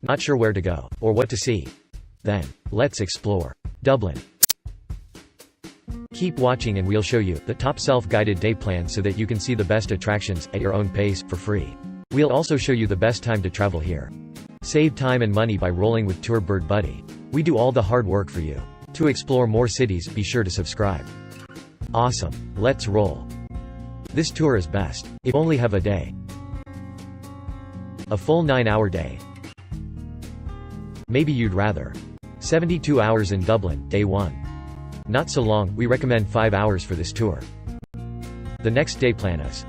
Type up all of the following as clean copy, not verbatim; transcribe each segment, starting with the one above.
Not sure where to go, or what to see? Then, let's explore Dublin. Keep watching and we'll show you the top self-guided day plan so that you can see the best attractions, at your own pace, for free. We'll also show you the best time to travel here. Save time and money by rolling with Tour Bird Buddy. We do all the hard work for you. To explore more cities, be sure to subscribe. Awesome. Let's roll. This tour is best if only have a day. A full 9-hour day. Maybe you'd rather 72 hours in Dublin, day 1. Not so long, we recommend 5 hours for this tour. The next day plan is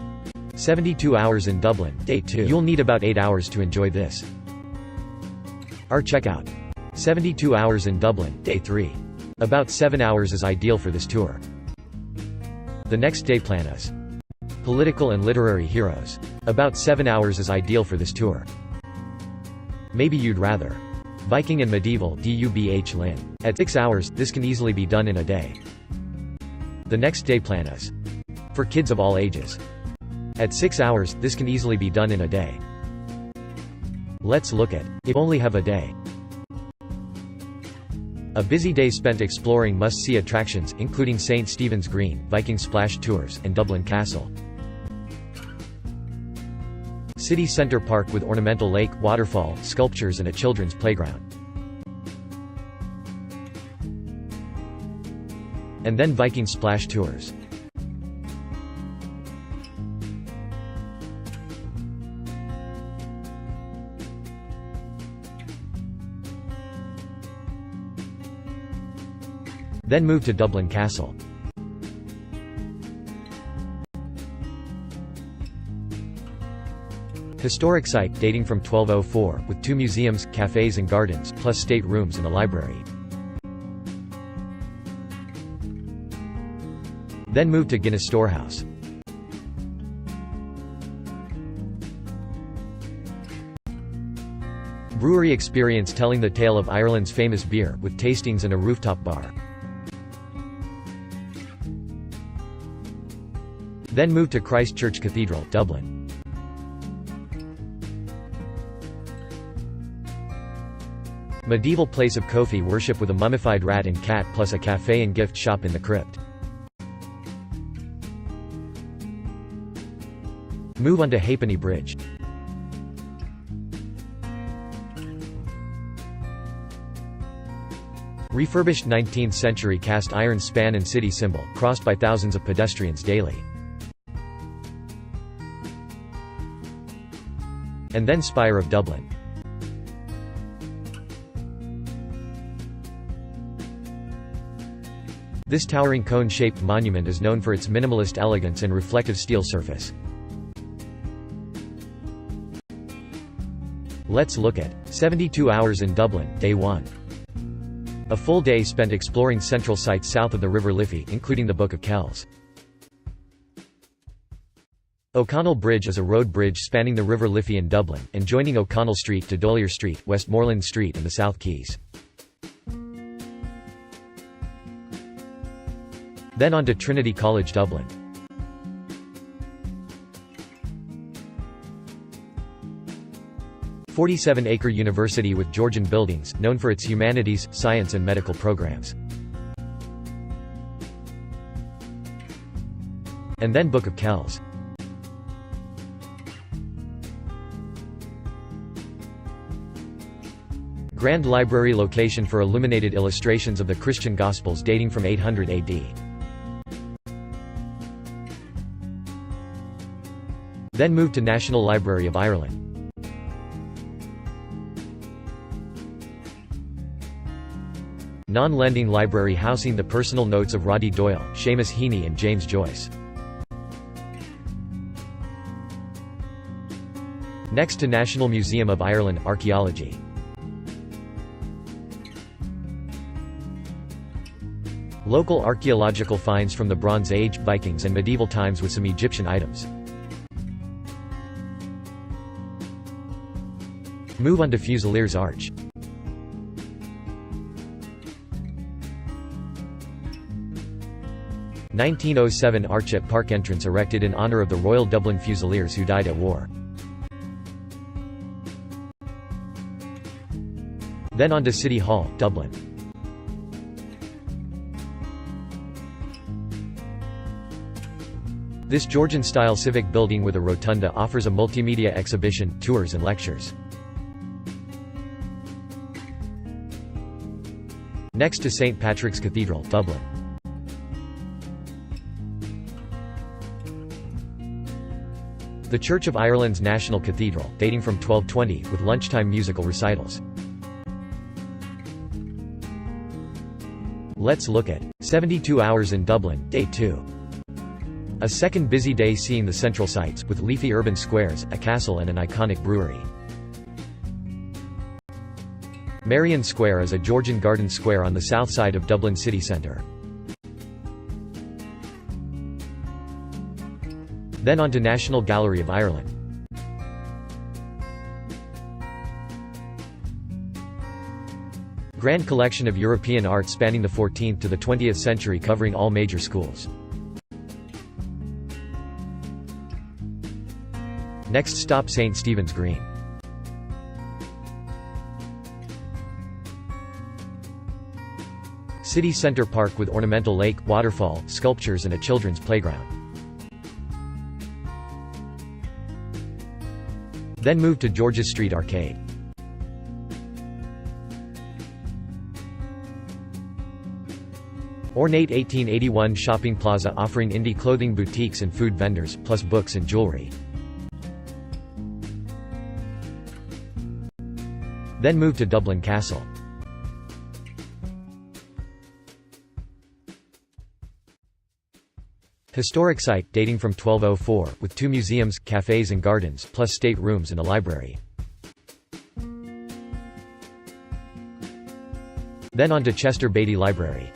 72 hours in Dublin, day 2. You'll need about 8 hours to enjoy this. Our checkout. 72 hours in Dublin, day 3. About 7 hours is ideal for this tour. The next day plan is political and literary heroes. About 7 hours is ideal for this tour. Maybe you'd rather Viking and medieval DUBH LINN. At 6 hours, this can easily be done in a day. The next day plan is for kids of all ages. At 6 hours, this can easily be done in a day. Let's look at if only have a day. A busy day spent exploring must-see attractions, including St. Stephen's Green, Viking splash tours, and Dublin Castle. City Centre Park with ornamental lake, waterfall, sculptures and a children's playground. And then Viking splash tours. Then move to Dublin Castle. Historic site, dating from 1204, with 2 museums, cafes and gardens, plus state rooms and a library. Then move to Guinness Storehouse. Brewery experience telling the tale of Ireland's famous beer, with tastings and a rooftop bar. Then move to Christ Church Cathedral, Dublin. Medieval place of Kofi worship with a mummified rat and cat plus a cafe and gift shop in the crypt. Move on to Halfpenny Bridge. Refurbished 19th century cast iron span and city symbol, crossed by thousands of pedestrians daily. And then Spire of Dublin. This towering cone-shaped monument is known for its minimalist elegance and reflective steel surface. Let's look at 72 hours in Dublin, day 1. A full day spent exploring central sites south of the River Liffey, including the Book of Kells. O'Connell Bridge is a road bridge spanning the River Liffey in Dublin, and joining O'Connell Street to Dollier Street, Westmoreland Street and the South Quays. Then on to Trinity College, Dublin. A 47-acre university with Georgian buildings, known for its humanities, science and medical programs. And then Book of Kells. Grand library location for illuminated illustrations of the Christian Gospels dating from 800 AD. Then move to National Library of Ireland. Non-lending library housing the personal notes of Roddy Doyle, Seamus Heaney and James Joyce. Next to National Museum of Ireland, Archaeology. Local archaeological finds from the Bronze Age, Vikings and medieval times with some Egyptian items. Move on to Fusiliers Arch. (1907) arch at park entrance erected in honour of the Royal Dublin Fusiliers who died at war. Then on to City Hall, Dublin. This Georgian-style civic building with a rotunda offers a multimedia exhibition, tours and lectures. Next to St. Patrick's Cathedral, Dublin. The Church of Ireland's National Cathedral, dating from 1220, with lunchtime musical recitals. Let's look at 72 Hours in Dublin, Day 2. A second busy day seeing the central sights, with leafy urban squares, a castle and an iconic brewery. Marion Square is a Georgian garden square on the south side of Dublin city centre. Then on to National Gallery of Ireland. Grand collection of European art spanning the 14th to the 20th century covering all major schools. Next stop St. Stephen's Green. City Centre Park with ornamental lake, waterfall, sculptures and a children's playground. Then move to George's Street Arcade. Ornate 1881 shopping plaza offering indie clothing boutiques and food vendors, plus books and jewelry. Then move to Dublin Castle. Historic site, dating from 1204, with 2 museums, cafes and gardens, plus state rooms and a library. Then on to Chester Beatty Library.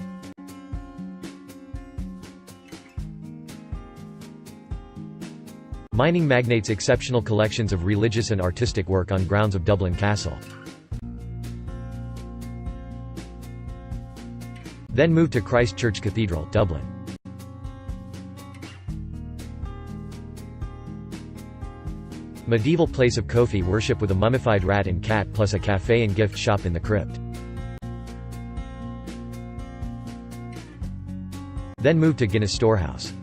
Mining magnates' exceptional collections of religious and artistic work on grounds of Dublin Castle. Then move to Christ Church Cathedral, Dublin. Medieval place of Kofi worship with a mummified rat and cat plus a cafe and gift shop in the crypt. Then move to Guinness Storehouse.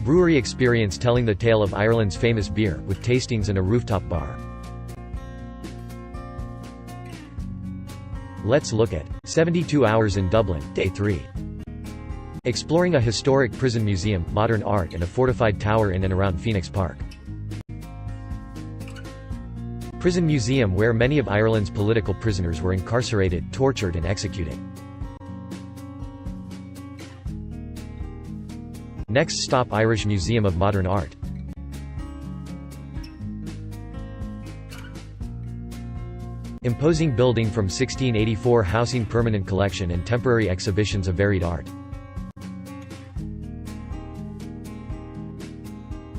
Brewery experience telling the tale of Ireland's famous beer, with tastings and a rooftop bar. Let's look at 72 Hours in Dublin, Day 3. Exploring a historic prison museum, modern art and a fortified tower in and around Phoenix Park. Prison museum where many of Ireland's political prisoners were incarcerated, tortured and executed. Next stop Irish Museum of Modern Art. Imposing building from 1684 housing permanent collection and temporary exhibitions of varied art.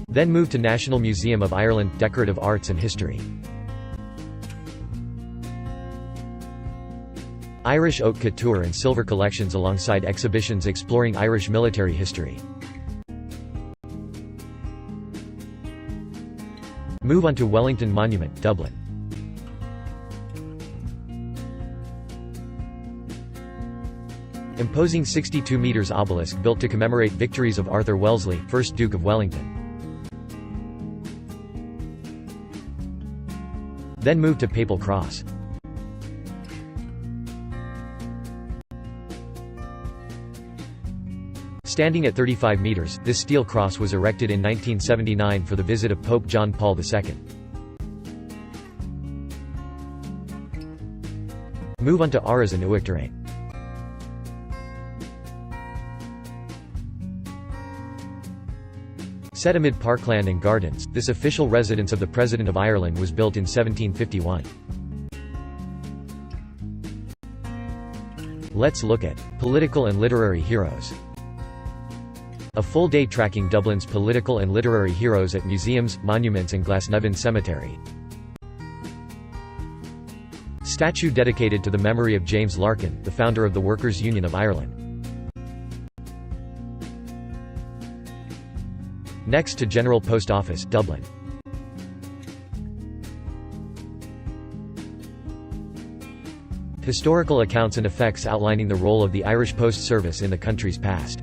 Then move to National Museum of Ireland, Decorative Arts and History. Irish Haute Couture and Silver collections alongside exhibitions exploring Irish military history. Move on to Wellington Monument, Dublin. Imposing 62 metres obelisk built to commemorate victories of Arthur Wellesley, 1st Duke of Wellington. Then move to Papal Cross. Standing at 35 metres, this steel cross was erected in 1979 for the visit of Pope John Paul II. Move on to Aras and Uachtaráin. Set amid parkland and gardens, this official residence of the President of Ireland was built in 1751. Let's look at political and literary heroes. A full day tracking Dublin's political and literary heroes at museums, monuments and Glasnevin Cemetery. Statue dedicated to the memory of James Larkin, the founder of the Workers' Union of Ireland. Next to General Post Office, Dublin. Historical accounts and effects outlining the role of the Irish Post Service in the country's past.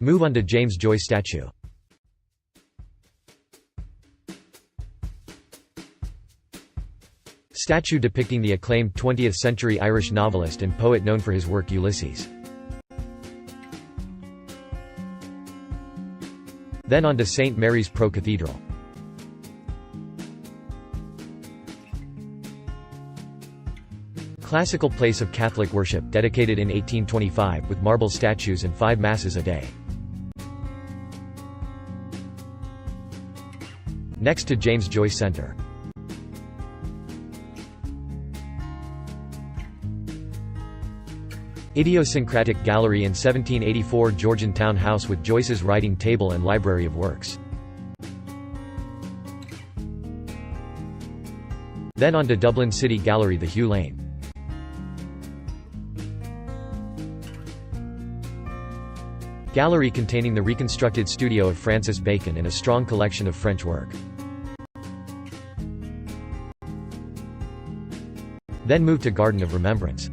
Move on to James Joyce statue. Statue depicting the acclaimed 20th-century Irish novelist and poet known for his work Ulysses. Then on to St. Mary's Pro Cathedral. Classical place of Catholic worship, dedicated in 1825, with marble statues and 5 masses a day. Next to James Joyce Centre. Idiosyncratic gallery in 1784 Georgian town house with Joyce's writing table and library of works. Then on to Dublin City Gallery, the Hugh Lane. Gallery containing the reconstructed studio of Francis Bacon and a strong collection of French work. Then move to Garden of Remembrance.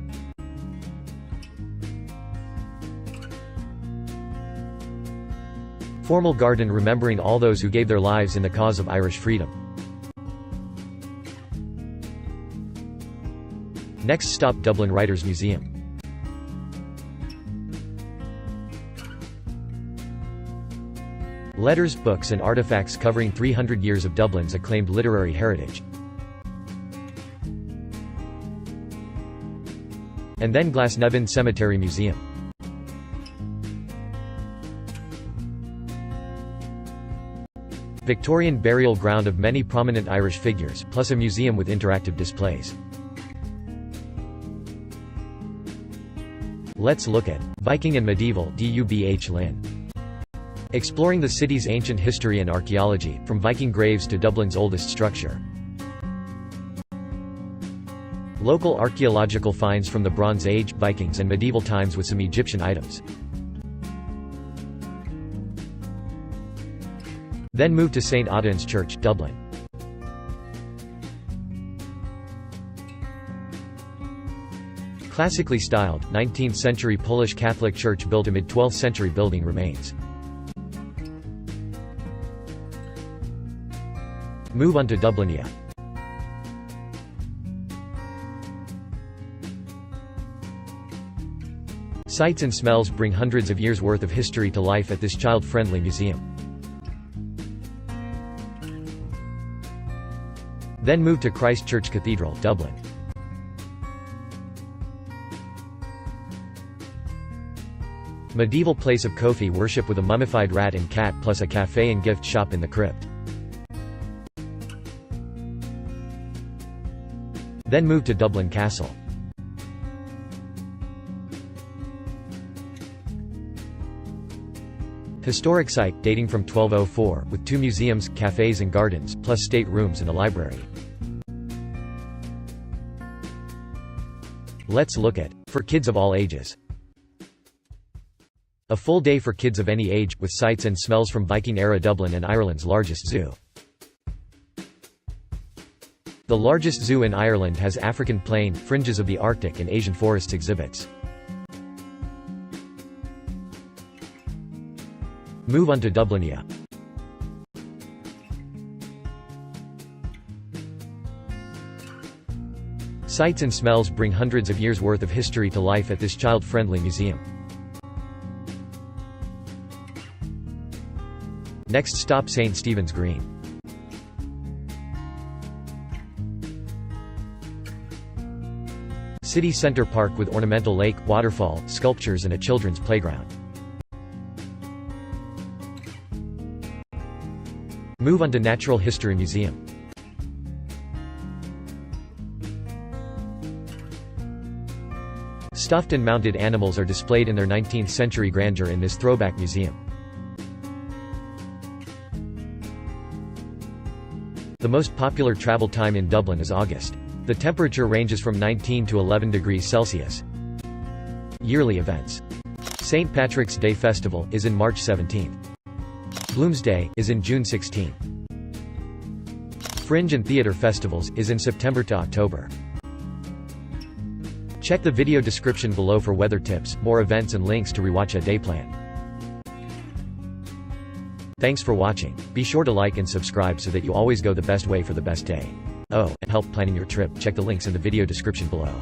Formal garden remembering all those who gave their lives in the cause of Irish freedom. Next stop, Dublin Writers Museum. Letters, books and artifacts covering 300 years of Dublin's acclaimed literary heritage. And then Glasnevin Cemetery Museum. Victorian burial ground of many prominent Irish figures, plus a museum with interactive displays. Let's look at Viking and Medieval DUBH LINN. Exploring the city's ancient history and archaeology, from Viking graves to Dublin's oldest structure. Local archaeological finds from the Bronze Age, Vikings and medieval times with some Egyptian items. Then move to St. Audoin's Church, Dublin. Classically styled, 19th-century Polish Catholic church built amid 12th-century building remains. Move on to Dublinia. Sights and smells bring hundreds of years' worth of history to life at this child-friendly museum. Then move to Christ Church Cathedral, Dublin. Medieval place of Kofi worship with a mummified rat and cat plus a cafe and gift shop in the crypt. Then move to Dublin Castle. Historic site, dating from 1204, with 2 museums, cafes and gardens, plus state rooms and a library. Let's look at For Kids of All Ages. A full day for kids of any age, with sights and smells from Viking-era Dublin and Ireland's largest zoo. The largest zoo in Ireland has African plain, fringes of the Arctic and Asian forests exhibits. Move on to Dublinia. Sights and smells bring hundreds of years' worth of history to life at this child-friendly museum. Next stop, St. Stephen's Green. City Centre Park with ornamental lake, waterfall, sculptures and a children's playground. Move on to Natural History Museum. Stuffed and mounted animals are displayed in their 19th-century grandeur in this throwback museum. The most popular travel time in Dublin is August. The temperature ranges from 19 to 11 degrees Celsius. Yearly events. St. Patrick's Day Festival is in March 17. Bloomsday is in June 16. Fringe and Theatre Festivals, is in September to October. Check the video description below for weather tips, more events and links to rewatch a day plan. Thanks for watching. Be sure to like and subscribe so that you always go the best way for the best day. Oh, and help planning your trip, check the links in the video description below.